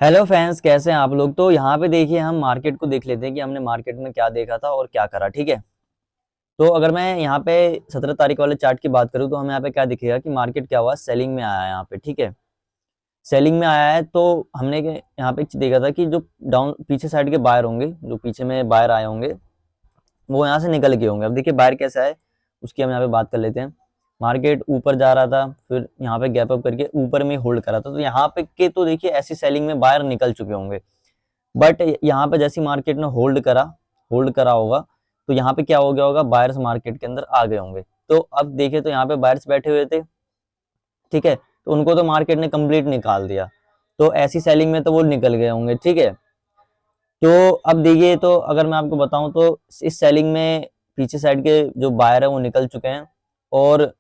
Hello friends, कैसे हैं आप लोग। तो यहाँ पे देखिए, हम मार्केट को देख लेते हैं कि हमने मार्केट में क्या देखा था और क्या करा। ठीक है, तो अगर मैं यहाँ पे 17 तारीख वाले चार्ट की बात करूँ तो हमें यहाँ पे क्या दिखेगा कि मार्केट क्या हुआ, सेलिंग में आया है यहाँ पे। ठीक है, सेलिंग में आया है तो हमने यहाँ पे देखा था कि जो डाउन पीछे साइड के बायर होंगे, जो पीछे में बायर आए होंगे, वो यहाँ से निकल गए होंगे। अब देखिए बायर कैसा है उसकी हम यहाँ पे बात कर लेते हैं। मार्केट ऊपर जा रहा था, फिर यहाँ पे गैप अप करके ऊपर में होल्ड करा था, तो यहाँ पे के तो देखिए ऐसी सेलिंग में बायर निकल चुके होंगे। बट यहाँ पे जैसी मार्केट ने होल्ड करा होगा, तो यहाँ पे क्या हो गया होगा, बायर्स मार्केट के अंदर आ गए होंगे। तो अब देखिए, तो यहाँ पे बायर्स बैठे हुए थे। ठीक है, तो उनको तो मार्केट ने कंप्लीट निकाल दिया, तो ऐसी सेलिंग में तो वो निकल गए होंगे। ठीक है, तो अब देखिए, तो अगर मैं आपको बताऊं तो इस सेलिंग में पीछे साइड के जो बायर है वो निकल चुके हैं, और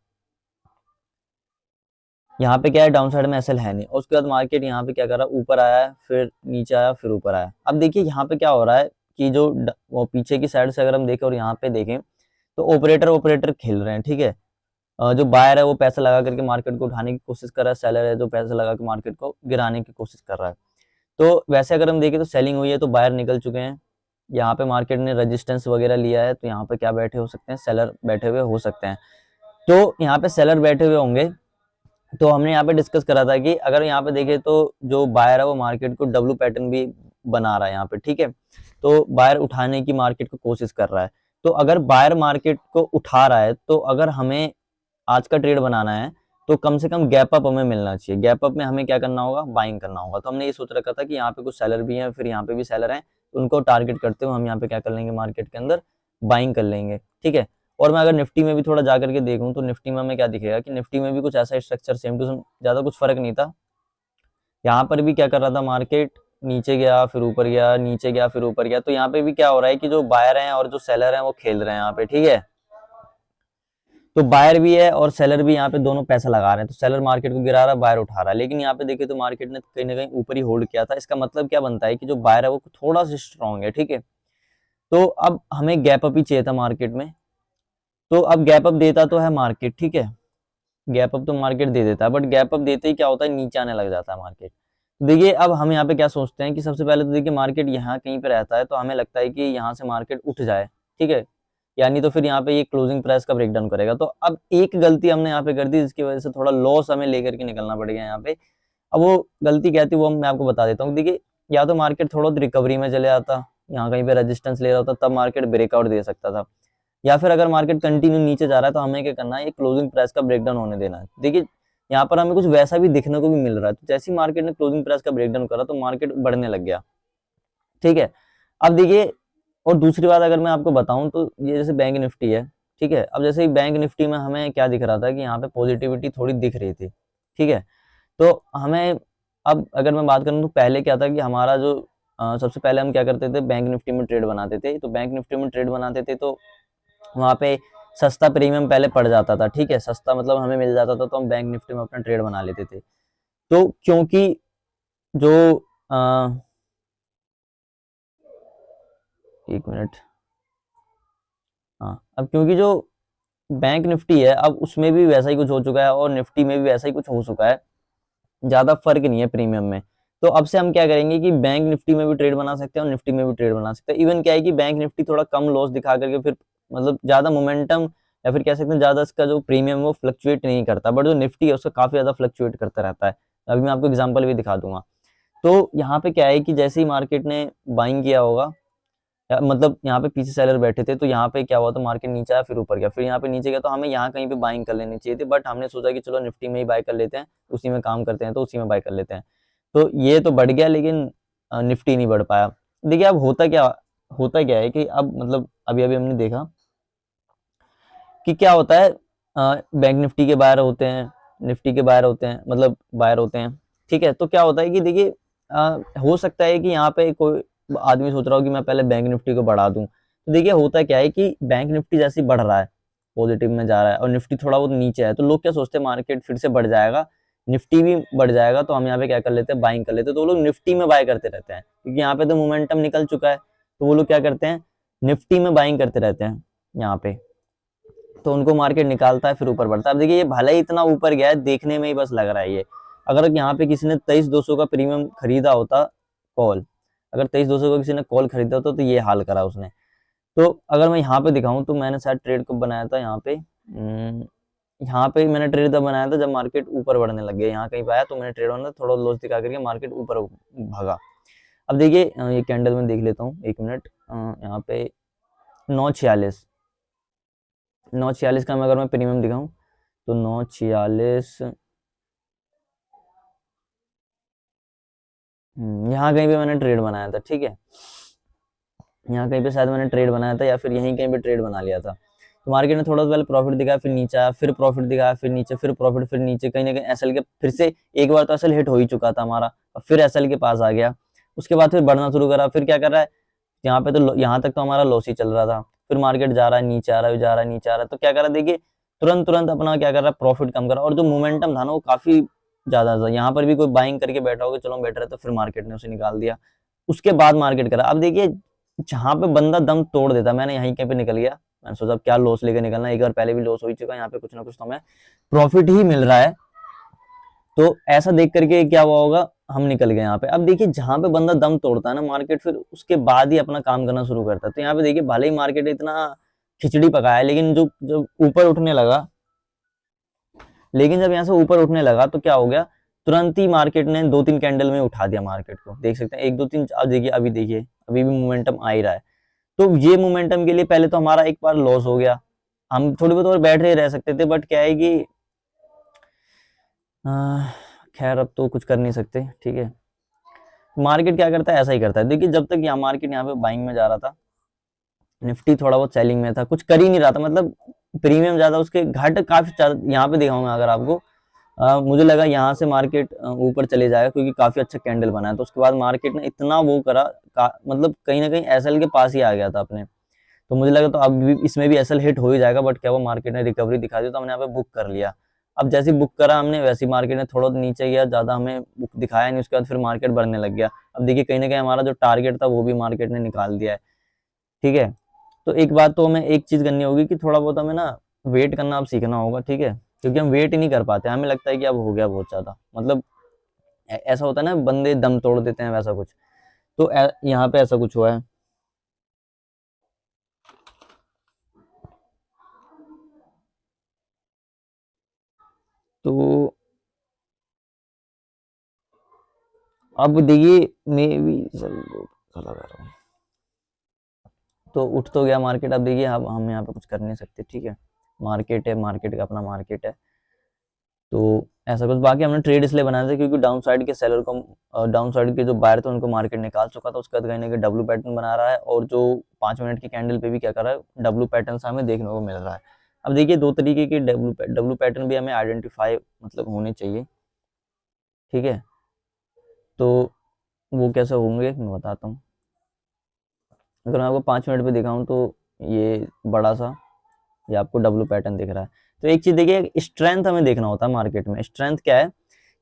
यहाँ पे क्या है, डाउन साइड में एसएल है नहीं। और उसके बाद मार्केट यहाँ पे क्या कर रहा है, ऊपर आया है, फिर नीचे आया, फिर ऊपर आया। अब देखिए यहाँ पे क्या हो रहा है कि जो वो पीछे की साइड से अगर हम देखें और यहाँ पे देखें, तो ऑपरेटर ऑपरेटर खेल रहे हैं। ठीक है, जो बायर है वो पैसा लगा करके मार्केट को उठाने की कोशिश कर रहा है, सेलर है जो पैसा लगा के मार्केट को गिराने की कोशिश कर रहा है। तो वैसे अगर हम देखें तो सेलिंग हुई है, तो बायर निकल चुके हैं। यहाँ पे मार्केट ने रेजिस्टेंस वगैरह लिया है, तो यहाँ पे क्या बैठे हो सकते हैं, सेलर बैठे हुए हो सकते हैं। तो यहाँ पे सेलर बैठे हुए होंगे, तो हमने यहाँ पे डिस्कस करा था कि अगर यहाँ पे देखें तो जो बायर है वो मार्केट को डब्ल्यू पैटर्न भी बना रहा है यहाँ पे। ठीक है, तो बायर उठाने की मार्केट को कोशिश कर रहा है। तो अगर बायर मार्केट को उठा रहा है, तो अगर हमें आज का ट्रेड बनाना है तो कम से कम गैप अप हमें मिलना चाहिए। गैप अप में हमें क्या करना होगा, बाइंग करना होगा। तो हमने ये सोच रखा था कि यहाँ पे कुछ सेलर भी हैं, फिर यहाँ पे भी सेलर हैं, तो उनको टारगेट करते हुए हम यहाँ पे क्या कर लेंगे, मार्केट के अंदर बाइंग कर लेंगे। ठीक है, और मैं अगर निफ्टी में भी थोड़ा जा करके देखूं तो निफ्टी में हमें क्या दिखेगा कि निफ्टी में भी कुछ ऐसा स्ट्रक्चर सेम टू सेम, ज्यादा कुछ फर्क नहीं था। यहाँ पर भी क्या कर रहा था, मार्केट नीचे गया फिर ऊपर गया, नीचे गया फिर ऊपर गया। तो यहाँ पे भी क्या हो रहा है कि जो बायर हैं और जो सेलर हैं वो खेल रहे हैं यहाँ पे। ठीक है, तो बायर भी है और सेलर भी यहाँ पे दोनों पैसा लगा रहे हैं। तो सेलर मार्केट को गिरा रहा है, बायर उठा रहा है। लेकिन यहाँ पे देखिए तो मार्केट ने कहीं ना कहीं ऊपर ही होल्ड किया था। इसका मतलब क्या बनता है कि जो बायर है वो थोड़ा सा स्ट्रॉन्ग है। ठीक है, तो अब हमें गैप अप ही चाहिए था मार्केट में। तो अब गैप अप देता तो है मार्केट। ठीक है, गैप अप तो मार्केट दे देता है, बट गैप अप देते ही क्या होता है, नीचे आने लग जाता है मार्केट। देखिए अब हम यहाँ पे क्या सोचते हैं कि सबसे पहले तो देखिए मार्केट यहाँ कहीं पे रहता है, तो हमें लगता है कि यहाँ से मार्केट उठ जाए। ठीक है, यानी तो फिर यहाँ पे ये क्लोजिंग प्राइस का ब्रेकडाउन करेगा। तो अब एक गलती हमने यहाँ पे कर दी, जिसकी वजह से थोड़ा लॉस हमें लेकर के निकलना पड़ गया यहाँ पे। अब वो गलती क्या थी वो मैं आपको बता देता हूँ। देखिए, या तो मार्केट थोड़ा रिकवरी में चले आता, यहाँ कहीं पे रेजिस्टेंस ले रहा होता, तब मार्केट ब्रेकआउट दे सकता था। या फिर अगर मार्केट कंटिन्यू नीचे जा रहा है तो हमें क्या करना है, ये क्लोजिंग प्राइस का ब्रेकडाउन होने देना है। देखिए यहाँ पर हमें कुछ वैसा भी दिखने को भी मिल रहा है। तो जैसे ही मार्केट ने क्लोजिंग प्राइस का ब्रेकडाउन करा तो मार्केट बढ़ने लग गया। ठीक है, अब देखिए, और दूसरी बात अगर मैं आपको बताऊं तो ये जैसे बैंक निफ्टी है। ठीक है, अब जैसे बैंक निफ्टी में हमें क्या दिख रहा था कि यहाँ पे पॉजिटिविटी थोड़ी दिख रही थी। ठीक है, तो हमें, अब अगर मैं बात करूँ तो पहले क्या था कि हमारा जो सबसे पहले हम क्या करते थे, बैंक निफ्टी में ट्रेड बनाते थे। तो बैंक निफ्टी में ट्रेड बनाते थे तो वहाँ पे सस्ता प्रीमियम पहले पड़ जाता था। ठीक है, सस्ता मतलब हमें मिल जाता था, तो हम बैंक निफ्टी में अपना ट्रेड बना लेते थे। तो क्योंकि जो एक मिनट, हाँ, अब क्योंकि जो बैंक निफ्टी है अब उसमें भी वैसा ही कुछ हो चुका है और निफ्टी में भी वैसा ही कुछ हो चुका है, ज्यादा फर्क नहीं है प्रीमियम में। तो अब से हम क्या करेंगे कि बैंक निफ्टी में भी ट्रेड बना सकते हैं और निफ्टी में भी ट्रेड बना सकते हैं। इवन क्या है कि बैंक निफ्टी थोड़ा कम लॉस दिखा करके फिर मतलब ज्यादा मोमेंटम, या फिर कह सकते हैं ज्यादा इसका जो प्रीमियम वो फ्लक्चुएट नहीं करता, बट जो निफ्टी है उसका काफी ज्यादा फ्लक्चुएट करता रहता है। अभी मैं आपको एग्जाम्पल भी दिखा दूंगा। तो यहाँ पे क्या है कि जैसे ही मार्केट ने बाइंग किया होगा, मतलब यहाँ पे पीछे सेलर बैठे थे, तो यहाँ पे क्या हुआ, तो मार्केट नीचे आया फिर ऊपर गया, फिर यहाँ पे नीचे गया, तो हमें यहाँ कहीं पे बाइंग कर लेनी चाहिए थी। बट हमने सोचा कि चलो निफ्टी में ही बाय कर लेते हैं, उसी में काम करते हैं, तो उसी में बाय कर लेते हैं। तो ये तो बढ़ गया, लेकिन निफ्टी नहीं बढ़ पाया। देखिए अब होता क्या है कि अब मतलब अभी अभी हमने देखा कि क्या होता है, बैंक निफ्टी के बायर होते हैं, निफ्टी के बायर होते हैं, मतलब बायर होते हैं। ठीक है, तो क्या होता है कि देखिए हो सकता है कि यहाँ पे कोई आदमी सोच रहा हो कि मैं पहले बैंक निफ्टी को बढ़ा दूं। तो देखिए होता क्या है कि बैंक निफ्टी जैसे ही बढ़ रहा है, पॉजिटिव में जा रहा है, और निफ्टी थोड़ा बहुत नीचे है, तो लोग क्या सोचते हैं, मार्केट फिर से बढ़ जाएगा, निफ्टी भी बढ़ जाएगा, तो हम यहाँ पे क्या कर लेते हैं, बाइंग कर लेते हैं। तो वो लोग निफ्टी में बाय करते रहते हैं, क्योंकि यहाँ पे तो मोमेंटम निकल चुका है। तो वो लोग क्या करते हैं, निफ्टी में बाइंग करते रहते हैं यहाँ पे। तो उनको मार्केट निकालता है फिर ऊपर बढ़ता है। अब देखिए ये भले ही इतना ऊपर गया है, देखने में ही बस लग रहा है ये, अगर यहाँ पे किसी ने 23,200 का प्रीमियम खरीदा होता कॉल, अगर 23,200 का किसी ने कॉल खरीदा होता तो ये हाल करा उसने। तो अगर मैं यहाँ पे दिखाऊं तो मैंने शायद ट्रेड कब बनाया था, यहाँ पे मैंने ट्रेड तब बनाया था जब मार्केट ऊपर बढ़ने लग गया, यहाँ कहीं पे आया तो मैंने ट्रेड बनाया, थोड़ा लॉस दिखा करके मार्केट ऊपर भागा। अब देखिए ये कैंडल में देख लेता हूँ, 1 मिनट। यहाँ पे 946 का मैं अगर मैं प्रीमियम दिखाऊं तो 946 यहाँ कहीं पे मैंने ट्रेड बनाया था, ठीक है, यहाँ कहीं पे शायद मैंने ट्रेड बनाया था या फिर यहीं कहीं पे ट्रेड बना लिया था। तो मार्केट ने थोड़ा सा पहले प्रॉफिट दिखाया, फिर नीचे आया, फिर प्रॉफिट दिखाया, फिर नीचे, फिर प्रॉफिट, फिर नीचे, कहीं ना कहीं एसएल के फिर से एक बार तो एसएल हिट हो ही चुका था हमारा, फिर एसएल के पास आ गया, उसके बाद फिर बढ़ना शुरू करा, फिर क्या कर रहा है, यहाँ पे तो यहाँ तक तो हमारा लॉस ही चल रहा था, फिर मार्केट जा रहा है नीचे, आ रहा है, जा रहा है नीचे, आ रहा है, तो क्या करा देखिए, तुरंत तुरंत अपना क्या कर रहा है, प्रॉफिट कम करा, और जो मोमेंटम था ना वो काफी ज्यादा था। यहाँ पर भी कोई बाइंग करके बैठा होगा, चलो बैठ रहा, तो फिर मार्केट ने उसे निकाल दिया, उसके बाद मार्केट करा। अब देखिए जहां पे बंदा दम तोड़ देता, मैंने यहीं कहीं पे निकल गया, मैंने सोचा अब क्या लॉस लेकर निकलना, एक बार पहले भी लॉस हो ही चुका है, यहाँ पे कुछ ना कुछ तो हमें प्रॉफिट ही मिल रहा है, तो ऐसा देख करके क्या हुआ होगा, हम निकल गए यहाँ पे। अब देखिए जहां पे बंदा दम तोड़ता है ना मार्केट, फिर उसके बाद ही अपना काम करना शुरू करता है। तो यहाँ पे देखिए भले ही मार्केट इतना खिचड़ी पकाया, लेकिन जो जब ऊपर उठने लगा, लेकिन जब यहाँ से ऊपर उठने लगा तो क्या हो गया, तुरंत ही मार्केट ने 2-3 कैंडल में उठा दिया मार्केट को, देख सकते हैं 1 2 3, अब देखिए अभी भी मोमेंटम आ ही रहा है। तो ये मोमेंटम के लिए पहले तो हमारा एक बार लॉस हो गया, हम थोड़ी बहुत और बैठ रह सकते थे, बट क्या है कि खैर अब तो कुछ कर नहीं सकते, ठीक है। मार्केट क्या करता है, ऐसा ही करता है। देखिए जब तक यहाँ मार्केट यहाँ पे बाइंग में जा रहा था, निफ्टी थोड़ा बहुत सेलिंग में था, कुछ कर ही नहीं रहा था, मतलब प्रीमियम ज्यादा, उसके घाटे काफी ज्यादा। यहाँ पे दिखाऊंगा अगर आपको, मुझे लगा यहाँ से मार्केट ऊपर चले जाएगा क्योंकि काफी अच्छा कैंडल बना है, तो उसके बाद मार्केट ने इतना वो करा, मतलब कहीं ना कहीं एसएल के पास ही आ गया था अपने, तो मुझे लगा तो अब भी इसमें भी एसएल हिट हो ही जाएगा, बट क्या वो मार्केट ने रिकवरी दिखा दी, तो हमने यहाँ पे बुक कर लिया। अब जैसे बुक करा हमने, वैसे मार्केट ने थोड़ा नीचे गया, ज्यादा हमें बुक दिखाया नहीं, उसके बाद फिर मार्केट बढ़ने लग गया। अब देखिए कहीं ना कहीं हमारा जो टारगेट था वो भी मार्केट ने निकाल दिया है, ठीक है। तो एक बात तो हमें एक चीज करनी होगी कि थोड़ा बहुत हमें ना वेट करना अब सीखना होगा, ठीक है, क्योंकि हम वेट ही नहीं कर पाते, हमें लगता है कि अब हो गया बहुत ज्यादा, मतलब ऐसा होता है ना, बंदे दम तोड़ देते हैं वैसा कुछ, तो यहाँ पे ऐसा कुछ हुआ है। तो अब देखिए मैं भी चला जा रहा हूँ, तो उठ तो गया मार्केट। अब देखिए अब हम यहाँ पे कुछ कर नहीं सकते, ठीक है, मार्केट है, मार्केट का अपना मार्केट है, तो ऐसा कुछ। बाकी हमने ट्रेड इसलिए बनाया था क्योंकि डाउन साइड के सेलर को, डाउन साइड के जो बायर थे उनको मार्केट निकाल चुका था, उसके बाद कहीं ना कहीं डब्ल्यू पैटर्न बना रहा है, और जो 5 मिनट की कैंडल पे भी क्या कर रहा है, डब्ल्यू पैटर्न हमें देखने को मिल रहा है। अब देखिए दो तरीके के डब्ल्यू पैटर्न भी हमें आइडेंटिफाई मतलब होने चाहिए, ठीक है, तो वो कैसे होंगे मैं बताता हूँ। अगर मैं आपको 5 मिनट पे दिखाऊं तो ये बड़ा सा, ये आपको डब्ल्यू पैटर्न दिख रहा है। तो एक चीज देखिए, स्ट्रेंथ हमें देखना होता है मार्केट में। स्ट्रेंथ क्या है,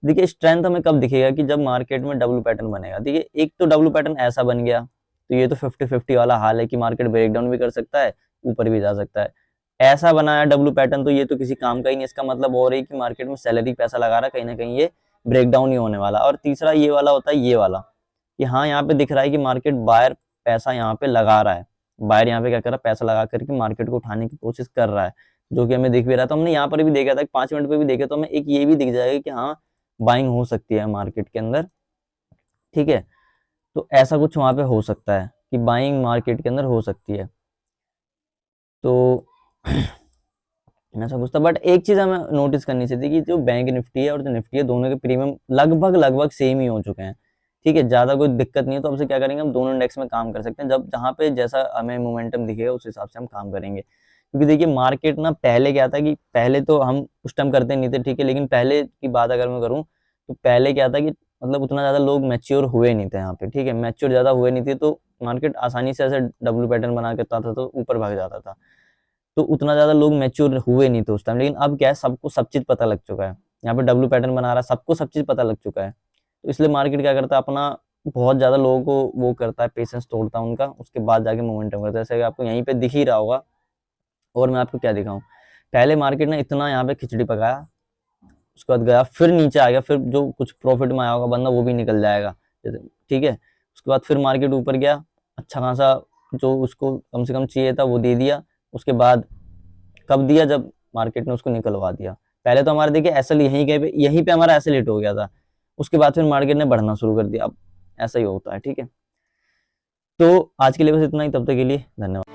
देखिए स्ट्रेंथ हमें कब दिखेगा कि जब मार्केट में डब्ल्यू पैटर्न बनेगा। देखिए एक तो डब्ल्यू पैटर्न ऐसा बन गया तो ये तो 50-50 वाला हाल है कि मार्केट ब्रेकडाउन भी कर सकता है, ऊपर भी जा सकता है। ऐसा बनाया डब्ल्यू पैटर्न तो ये तो किसी काम का ही नहीं, इसका मतलब और है कि मार्केट में सैलरी पैसा लगा रहा है, कहीं ना कहीं ये ब्रेकडाउन ही होने वाला। और तीसरा ये वाला होता है, ये वाला कि हाँ यहाँ पे दिख रहा है कि मार्केट बायर पैसा यहाँ पे लगा रहा है, बायर यहाँ पे क्या कर रहा है, पैसा लगा करके मार्केट को उठाने की कोशिश कर रहा है, जो कि हमें दिख भी रहा था। तो हमने यहाँ पर भी देखा था, 5 मिनट पे भी देखे तो हमें एक ये भी दिख जाएगा कि हाँ बाइंग हो सकती है मार्केट के अंदर, ठीक है। तो ऐसा कुछ वहां पे हो सकता है कि बाइंग मार्केट के अंदर हो सकती है, तो ऐसा कुछ था। बट एक चीज हमें नोटिस करनी चाहिए कि जो बैंक निफ्टी है और जो निफ्टी है, दोनों के प्रीमियम लगभग लगभग सेम ही हो चुके हैं, ठीक है, ज्यादा कोई दिक्कत नहीं है। तो अब से क्या करेंगे, हम दोनों इंडेक्स में काम कर सकते हैं, जब जहाँ पे जैसा हमें मोमेंटम दिखेगा उस हिसाब से हम काम करेंगे। क्योंकि देखिए मार्केट ना पहले क्या था कि पहले तो हम उस टाइम करते नहीं थे, ठीक है, लेकिन पहले की बात अगर मैं करूँ तो पहले क्या था कि मतलब उतना ज्यादा लोग मैच्योर हुए नहीं थे यहाँ पे, ठीक है, मैच्योर ज्यादा हुए नहीं थे, तो मार्केट आसानी से ऐसे डब्ल्यू पैटर्न बना के आता था तो ऊपर भाग जाता था। तो उतना ज्यादा लोग मैच्योर हुए नहीं थे उस टाइम, लेकिन अब क्या है, सबको सब चीज पता लग चुका है, यहाँ पे डब्ल्यू पैटर्न बना रहा है, सबको सब चीज पता लग चुका है। तो इसलिए मार्केट क्या करता है, अपना बहुत ज्यादा लोगों को वो करता है, पेशेंस तोड़ता है उनका, उसके बाद जाके मोमेंटम करता है, जैसे कि आपको यहीं पे दिख ही रहा होगा। और मैं आपको क्या दिखाऊं, पहले मार्केट ने इतना यहाँ पे खिचड़ी पकाया, उसके बाद गया फिर नीचे आ गया, फिर जो कुछ प्रॉफिट में आया होगा बंदा वो भी निकल जाएगा, ठीक है। उसके बाद फिर मार्केट ऊपर गया, अच्छा खासा जो उसको कम से कम चाहिए था वो दे दिया। उसके बाद कब दिया, जब मार्केट ने उसको निकलवा दिया। पहले तो हमारा देखिए एसएल यहीं पे हमारा एसएल हिट हो गया था, उसके बाद फिर मार्केट ने बढ़ना शुरू कर दिया। अब ऐसा ही होता है, ठीक है। तो आज के लिए बस इतना ही, तब तक के लिए धन्यवाद।